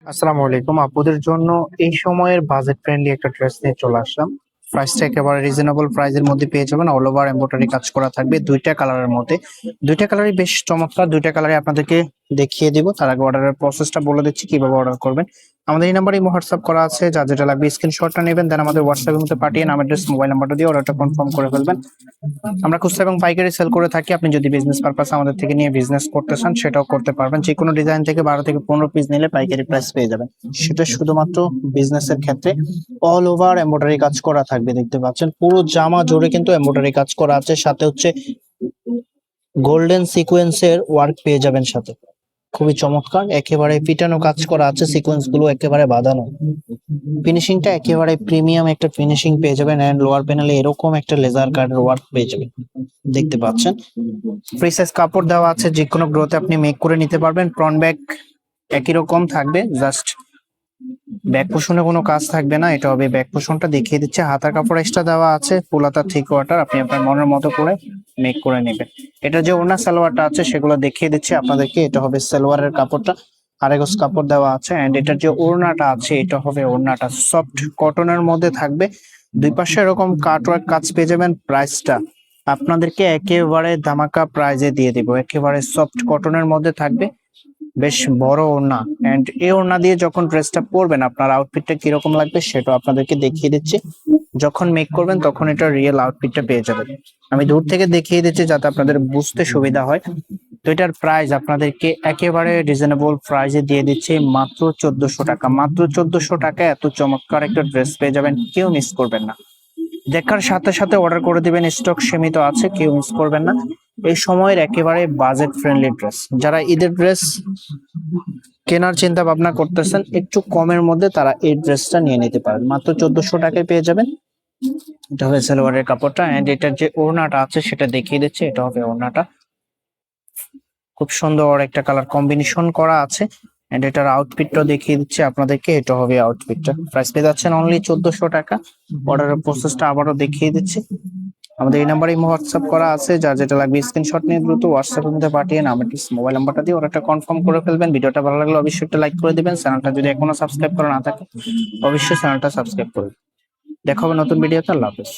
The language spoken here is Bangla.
আসসালামু আলাইকুম। আপুদের জন্য এই সময়ের বাজেট ফ্রেন্ডলি একটা ড্রেস নিয়ে চলে আসলাম। প্রাইসটা একেবারে রিজনেবল প্রাইসের মধ্যে পেয়ে যাবেন। অল ওভার এমব্রয়ডারি কাজ করা থাকবে ২টা কালারের মধ্যে। ২টা কালারই বেশ চমৎকার। ২টা কালারই আপনাদেরকে দেখিয়ে দিব। তার আগে অর্ডারের প্রসেসটা বলে দিচ্ছি কিভাবে অর্ডার করবেন। আমাদের এই নাম্বারে হোয়াটসঅ্যাপ করা আছে। যার যেটা লাগবে স্ক্রিনশটটা নেবেন, দেন আমাদের হোয়াটসঅ্যাপের মধ্যে পাঠিয়ে নাম, অ্যাড্রেস, মোবাইল নাম্বারটা দিয়ে অর্ডারটা কনফার্ম করে ফেলবেন। আমরা খুচরা এবং পাইকারি সেল করে থাকি। আপনি যদি বিজনেস পারপাস আমাদের থেকে নিয়ে বিজনেস করতে চান সেটাও করতে পারবেন। যে কোনো ডিজাইন থেকে 12 থেকে 15 পিস নিলে পাইকারি প্রাইস পেয়ে যাবেন। সেটা শুধুমাত্র বিজনেসের ক্ষেত্রে। অল ওভার এমব্রয়ডারি কাজ করা থাকবে, দেখতে পাচ্ছেন পুরো জামা জুড়ে কিন্তু এমব্রয়ডারি কাজ করা আছে। সাথে হচ্ছে গোল্ডেন সিকোয়েন্সের ওয়ার্ক পেয়ে যাবেন সাথে। খুবই চমৎকার, একেবারে পিটানো কাজ করা আছে, সিকোয়েন্স গুলো একেবারে বাঁধানো। ফিনিশিংটা একেবারে প্রিমিয়াম একটা ফিনিশিং পেয়ে যাবেন। এন্ড লোয়ার প্যানেলে এরকম একটা লেজার কার্ডের ওয়ার্ক পেয়ে যাবেন, দেখতে পাচ্ছেন। ফ্রি সাইজ কাপড় দেওয়া আছে, যে কোনো গ্রোথে আপনি মেক করে নিতে পারবেন। ফ্রন্ট ব্যাক একই রকম থাকবে, জাস্ট ব্যাক পোষণে কোনো কাজ থাকবে না। এটা হবে ব্যাক পোষণটা, দেখিয়ে দিচ্ছে। হাতার কাপড় এক্সট্রা দেওয়া আছে, ফুল হাতা 3/4, আপনি আপনার মনের মতো করে মেক করে নেবেন। এটা যে ওড়না সালোয়ারটা আছে সেগুলো দেখিয়ে দিচ্ছে আপনাদেরকে। এটা হবে সালোয়ারের কাপড়টা, আরেকস কাপড় দেওয়া আছে। এন্ড এটার যে ওড়নাটা আছে এটা হবে ওড়নাটা সফট কটনের মধ্যে থাকবে। দুই পাশে এরকম কাটওয়ার্ক কাজ পেয়ে যাবেন। প্রাইসটা আপনাদেরকে একেবারে ধামাকা প্রাইজে দিয়ে দিব। একেবারে সফট কটনের মধ্যে থাকবে, বেশ বড় ওড়না। এন্ড এই ওড়না দিয়ে যখন ড্রেসটা পরবেন আপনার আউটফিটটা কিরকম লাগবে সেটা আপনাদেরকে দেখিয়ে দিচ্ছি। যখন মেক করবেন তখন এটা রিয়েল আউটফিটটা পেয়ে যাবেন। আমি দূর থেকে দেখিয়ে দিচ্ছি যাতে আপনাদের বুঝতে সুবিধা হয়। তো এটার প্রাইস আপনাদেরকে একেবারে রিজনেবল প্রাইসে দিয়ে দিচ্ছি, মাত্র 1400 টাকা। মাত্র 1400 টাকা এত চমৎকার একটা ড্রেস পেয়ে যাবেন, কেউ মিস করবেন না। দেখার সাথে সাথে অর্ডার করে দিবেন, স্টক সীমিত আছে, কেউ মিস করবেন না। এই সময়ের একেবারে বাজেট ফ্রেন্ডলি ড্রেস। যারা ঈদের ড্রেস কেনার চিন্তা ভাবনা করতেছেন একটু কমের মধ্যে, তারা এই ড্রেসটা নিয়ে নিতে পারেন। মাত্র 1400 টাকায় পেয়ে যাবেন। এটা হবে সালোয়ারের কাপড়টা। এন্ড এটার যে ওড়নাটা আছে সেটা দেখিয়ে দিচ্ছে। এটা হবে ওড়নাটা, খুব সুন্দর একটা কালার কম্বিনেশন করা আছে। এন্ড এটার আউটফিটটা দেখিয়ে দিচ্ছে আপনাদেরকে। এটা হবে আউটফিটটা। প্রাইস পেয়ে যাচ্ছেন অনলি 1400 টাকা। অর্ডারের প্রসেসটা আবারও দেখিয়ে দিচ্ছি। আমাদের এই নাম্বারে হোয়াটসঅ্যাপ করা আছে। যার যেটা লাগবে স্ক্রিনশট নিয়ে দ্রুত হোয়াটসঅ্যাপের মধ্যে পাঠিয়ে নাম, মোবাইল নাম্বারটা দিয়ে অর্ডারটা কনফার্ম করে ফেলবেন। ভিডিওটা ভালো লাগলে অবশ্যই একটা লাইক করে দিবেন। চ্যানেলটা যদি এখনো সাবস্ক্রাইব করা না থাকে অবশ্যই চ্যানেলটা সাবস্ক্রাইব করবেন। দেখা হবে নতুন ভিডিওতে। আল্লাহ হাফেজ।